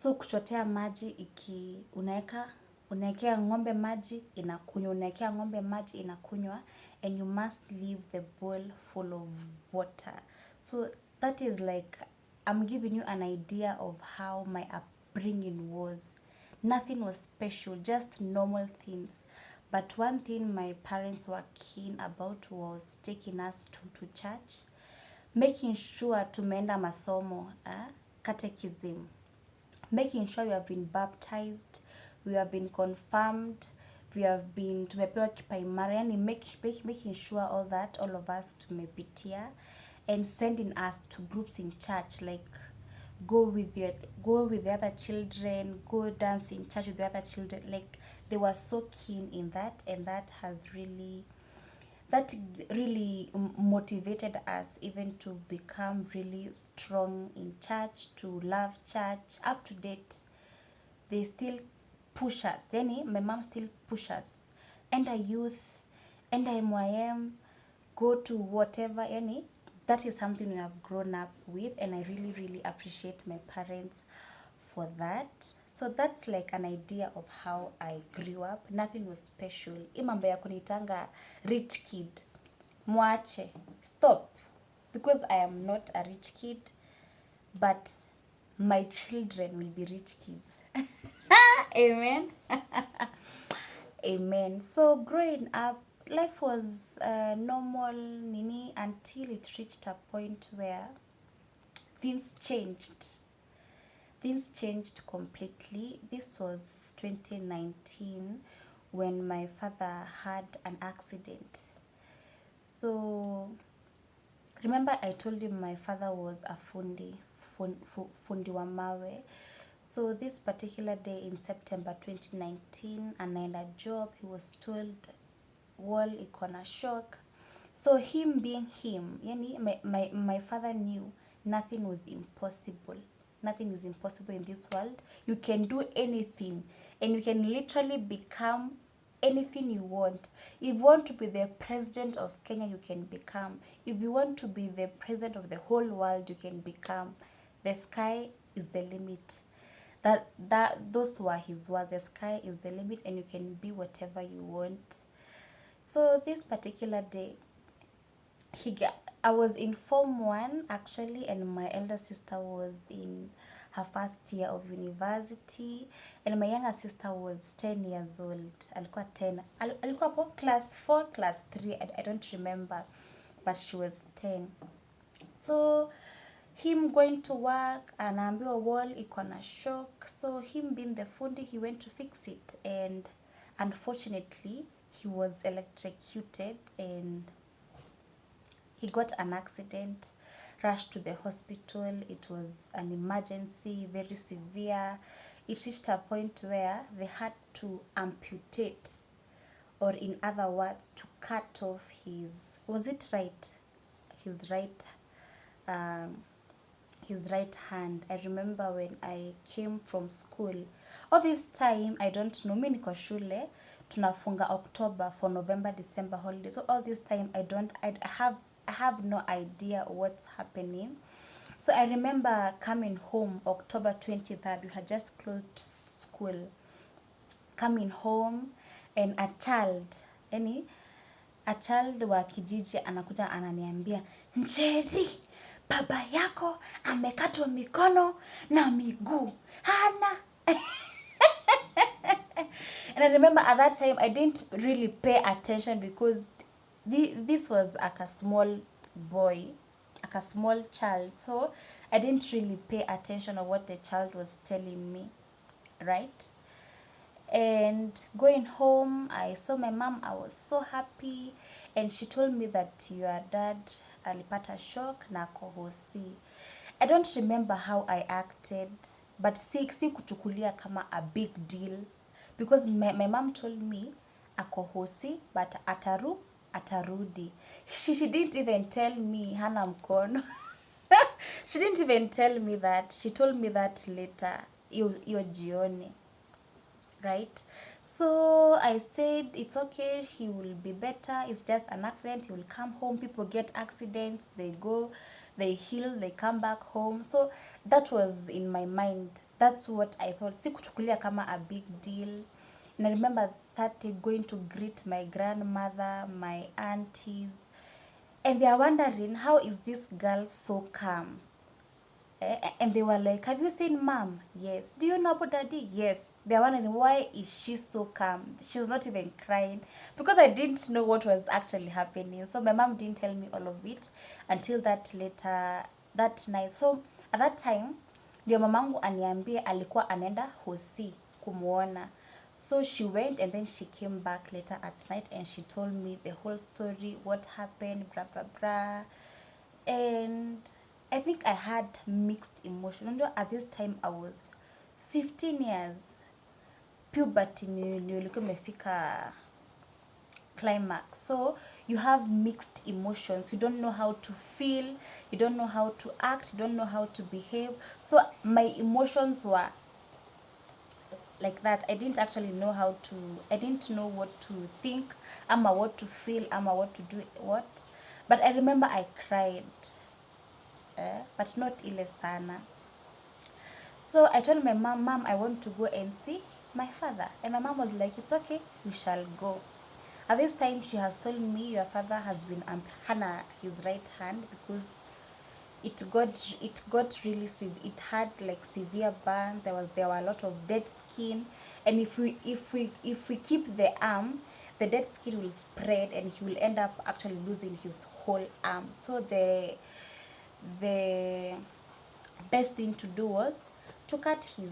So kuchotea maji unaekea ng'ombe maji inakunywa, unaekea ng'ombe maji inakunywa, and you must leave the bowl full of water. So that is like, I'm giving you an idea of how my upbringing was. Nothing was special, just normal things. But one thing my parents were keen about was taking us to church, making sure tumeenda masomo, catechism, making sure we have been baptized, we have been confirmed, we have been tumepewa kipaimara, yani making sure all of us tumepitia, and sending us to groups in church, like go with the other children, go dance in church with the other children. Like they were so keen in that, and that really motivated us even to become really strong in church, to love church. Up to date, they still push us. Yani my mom still push us. Enda youth, enda MYM, go to whatever. Yani that is something we have grown up with, and I really, really appreciate my parents for that. So that's like an idea of how I grew up. Nothing was special. Hii mambo ya kunitanga rich kid, mwache, stop, because I am not a rich kid, but my children will be rich kids. Amen. Amen. So growing up, life was normal nini until it reached a point where things changed. Things changed completely. This was 2019 when my father had an accident. So remember I told you my father was a fundi wa mawe. So this particular day in September 2019, anaenda job, he was told wall iko na shock. So him being him, yani my father knew nothing was impossible. Nothing is impossible in this world. You can do anything, and you can literally become anything you want. If you want to be the president of Kenya, you can become. If you want to be the president of the whole world, you can become. The sky is the limit. Those were his words. The sky is the limit, and you can be whatever you want. So this particular day, I was in Form 1 actually, and my elder sister was in her first year of university, and my younger sister was 10 years old. Alikuwa 10. Alikuwa hapo class 4, class 3, I don't remember, but she was 10. So him going to work, anaambiwa wall iko na shock. So him being the fundi, he went to fix it, and unfortunately he was electrocuted and he got an accident, rushed to the hospital. It was an emergency, very severe. It reached a point where they had to amputate, or in other words, to cut off his, was it right? Um, his right hand. I remember when I came from school. All this time, I don't know, mimi niko shule, tunafunga October for November, December holidays. So all this time, I have no idea what's happening. So I remember coming home October 23rd. We had just closed school. Coming home, and a child wa kijiji anakuja ananiambia, Njeri, baba yako amekatwa mikono na miguu. Hana. And I remember at that time I didn't really pay attention because this was like a small boy, like a small child. So I didn't really pay attention of what the child was telling me, right? And going home, I saw my mom. I was so happy, and she told me that your dad alipata shock na ako hosi. I don't remember how I acted, but si kuchukulia kama a big deal, because my mom told me ako hosi, but atarudi. She didn't even tell me hana mkono. She didn't even tell me that. She told me that later, hiyo jioni. Right? So I said, it's okay, he will be better, it's just an accident, he will come home. People get accidents, they go, they heal, they come back home. So that was in my mind. That's what I thought. Sikuchukulia kama a big deal. And I remember that day going to greet my grandmother, my aunties, and they are wondering, how is this girl so calm? And they were like, have you seen mom? Yes. Do you know about daddy? Yes. They are wondering, why is she so calm? She was not even crying, because I didn't know what was actually happening. So my mom didn't tell me all of it until that night. So at that time ndio mamangu aniambie alikuwa anaenda Hosi kumuona. So she went and then she came back later at night and she told me the whole story, what happened, blah blah blah. And I think I had mixed emotions. Unajua at this time I was 15 years. Puberty ndio ilikuwa imefika climax. So you have mixed emotions. You don't know how to feel, you don't know how to act, you don't know how to behave. So my emotions were like that. I didn't actually know how to, I didn't know what to think, ama what to feel, ama what to do, what. But I remember I cried, but not ile sana. So I told my mom, I want to go and see my father. And my mom was like, it's okay, we shall go. At this time, she has told me your father has been Hannah his right hand, because it got really it had like severe burn. There were a lot of dead skin, and if we keep the arm, the dead skin will spread and he will end up actually losing his whole arm. So the best thing to do was to cut his